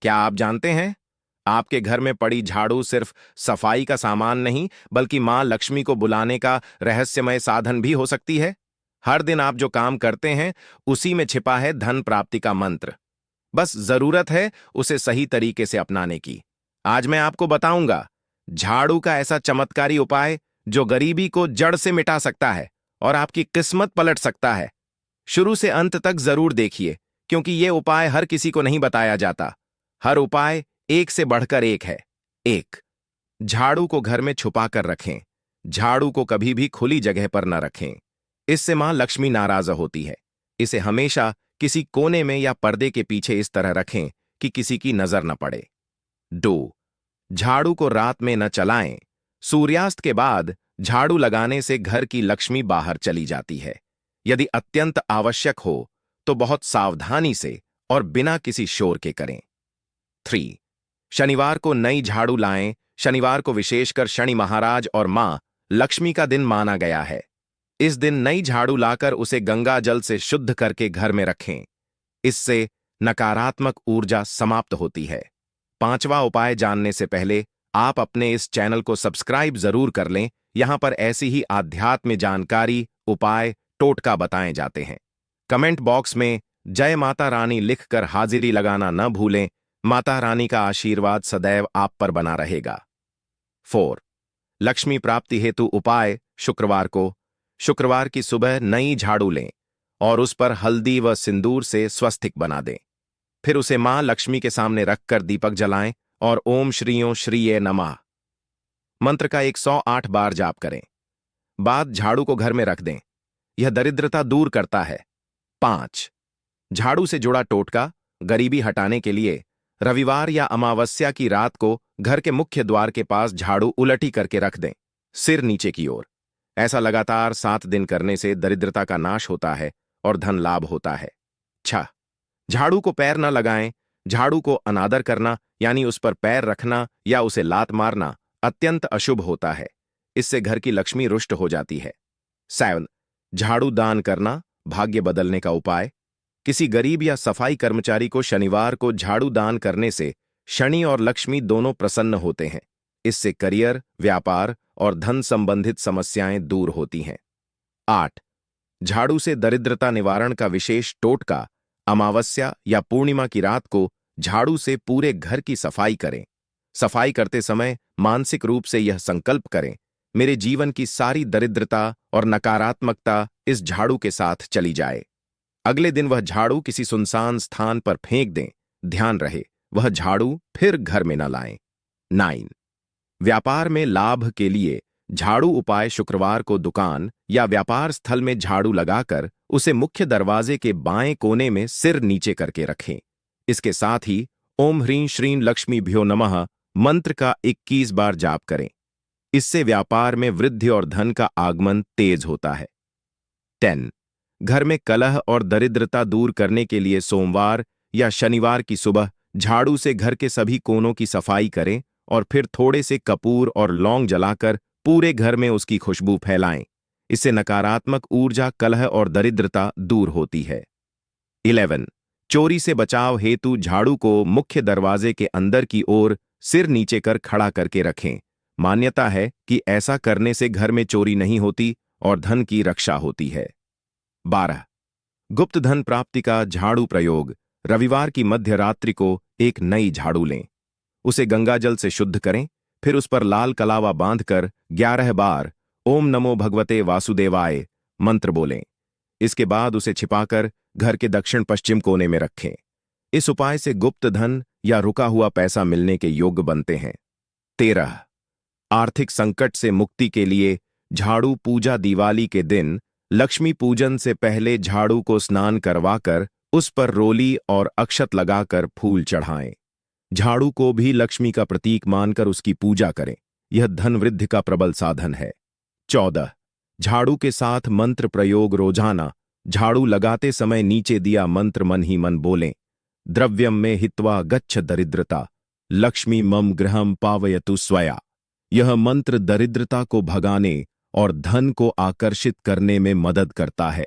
क्या आप जानते हैं, आपके घर में पड़ी झाड़ू सिर्फ सफाई का सामान नहीं, बल्कि मां लक्ष्मी को बुलाने का रहस्यमय साधन भी हो सकती है। हर दिन आप जो काम करते हैं, उसी में छिपा है धन प्राप्ति का मंत्र। बस जरूरत है उसे सही तरीके से अपनाने की। आज मैं आपको बताऊंगा झाड़ू का ऐसा चमत्कारी उपाय जो गरीबी को जड़ से मिटा सकता है और आपकी किस्मत पलट सकता है। शुरू से अंत तक जरूर देखिए, क्योंकि यह उपाय हर किसी को नहीं बताया जाता। हर उपाय एक से बढ़कर एक है। एक, झाड़ू को घर में छुपा कर रखें। झाड़ू को कभी भी खुली जगह पर न रखें। इससे मां लक्ष्मी नाराज होती है। इसे हमेशा किसी कोने में या पर्दे के पीछे इस तरह रखें कि किसी की नजर न पड़े। दो, झाड़ू को रात में न चलाएं। सूर्यास्त के बाद झाड़ू लगाने से घर की लक्ष्मी बाहर चली जाती है। यदि अत्यंत आवश्यक हो तो बहुत सावधानी से और बिना किसी शोर के करें। 3, शनिवार को नई झाड़ू लाएं। शनिवार को विशेषकर शनि महाराज और मां लक्ष्मी का दिन माना गया है। इस दिन नई झाड़ू लाकर उसे गंगा जल से शुद्ध करके घर में रखें। इससे नकारात्मक ऊर्जा समाप्त होती है। पांचवा उपाय जानने से पहले आप अपने इस चैनल को सब्सक्राइब जरूर कर लें। यहां पर ऐसी ही आध्यात्म जानकारी, उपाय, टोटका बताए जाते हैं। कमेंट बॉक्स में जय माता रानी लिखकर हाजिरी लगाना न भूलें। माता रानी का आशीर्वाद सदैव आप पर बना रहेगा। 4, लक्ष्मी प्राप्ति हेतु उपाय। शुक्रवार की सुबह नई झाड़ू लें और उस पर हल्दी व सिंदूर से स्वस्तिक बना दें। फिर उसे मां लक्ष्मी के सामने रखकर दीपक जलाएं और ओम श्रीयों श्रीये नमः मंत्र का 108 बार जाप करें। बाद झाड़ू को घर में रख दें। यह दरिद्रता दूर करता है। 5, झाड़ू से जुड़ा टोटका। गरीबी हटाने के लिए रविवार या अमावस्या की रात को घर के मुख्य द्वार के पास झाड़ू उलटी करके रख दें, सिर नीचे की ओर। ऐसा लगातार 7 दिन करने से दरिद्रता का नाश होता है और धन लाभ होता है। 6, झाड़ू को पैर न लगाएं। झाड़ू को अनादर करना, यानी उस पर पैर रखना या उसे लात मारना, अत्यंत अशुभ होता है। इससे घर की लक्ष्मी रुष्ट हो जाती है। 7, झाड़ू दान करना, भाग्य बदलने का उपाय। किसी गरीब या सफाई कर्मचारी को शनिवार को झाड़ू दान करने से शनि और लक्ष्मी दोनों प्रसन्न होते हैं। इससे करियर, व्यापार और धन संबंधित समस्याएं दूर होती हैं। 8, झाड़ू से दरिद्रता निवारण का विशेष टोटका। अमावस्या या पूर्णिमा की रात को झाड़ू से पूरे घर की सफाई करें। सफाई करते समय मानसिक रूप से यह संकल्प करें, मेरे जीवन की सारी दरिद्रता और नकारात्मकता इस झाड़ू के साथ चली जाए। अगले दिन वह झाड़ू किसी सुनसान स्थान पर फेंक दें। ध्यान रहे, वह झाड़ू फिर घर में न लाएं। 9, व्यापार में लाभ के लिए झाड़ू उपाय। शुक्रवार को दुकान या व्यापार स्थल में झाड़ू लगाकर उसे मुख्य दरवाजे के बाएं कोने में सिर नीचे करके रखें। इसके साथ ही ओम ह्रीं श्रीं लक्ष्मीभ्यो नमः मंत्र का 21 बार जाप करें। इससे व्यापार में वृद्धि और धन का आगमन तेज होता है। 10, घर में कलह और दरिद्रता दूर करने के लिए सोमवार या शनिवार की सुबह झाड़ू से घर के सभी कोनों की सफाई करें और फिर थोड़े से कपूर और लौंग जलाकर पूरे घर में उसकी खुशबू फैलाएं। इससे नकारात्मक ऊर्जा, कलह और दरिद्रता दूर होती है। 11, चोरी से बचाव हेतु झाड़ू को मुख्य दरवाजे के अंदर की ओर सिर नीचे कर खड़ा करके रखें। मान्यता है कि ऐसा करने से घर में चोरी नहीं होती और धन की रक्षा होती है। 12, गुप्त धन प्राप्ति का झाड़ू प्रयोग। रविवार की मध्य रात्रि को एक नई झाड़ू लें। उसे गंगाजल से शुद्ध करें। फिर उस पर लाल कलावा बांधकर 11 बार ओम नमो भगवते वासुदेवाय मंत्र बोलें। इसके बाद उसे छिपाकर घर के दक्षिण पश्चिम कोने में रखें। इस उपाय से गुप्त धन या रुका हुआ पैसा मिलने के योग्य बनते हैं। 13, आर्थिक संकट से मुक्ति के लिए झाड़ू पूजा। दिवाली के दिन लक्ष्मी पूजन से पहले झाड़ू को स्नान करवाकर उस पर रोली और अक्षत लगाकर फूल चढ़ाएं। झाड़ू को भी लक्ष्मी का प्रतीक मानकर उसकी पूजा करें। यह धन वृद्धि का प्रबल साधन है। 14, झाड़ू के साथ मंत्र प्रयोग। रोजाना झाड़ू लगाते समय नीचे दिया मंत्र मन ही मन बोलें। द्रव्यम में हित्वा गच्छ दरिद्रता, लक्ष्मी मम गृहम पावयतु स्वया। यह मंत्र दरिद्रता को भगाने और धन को आकर्षित करने में मदद करता है।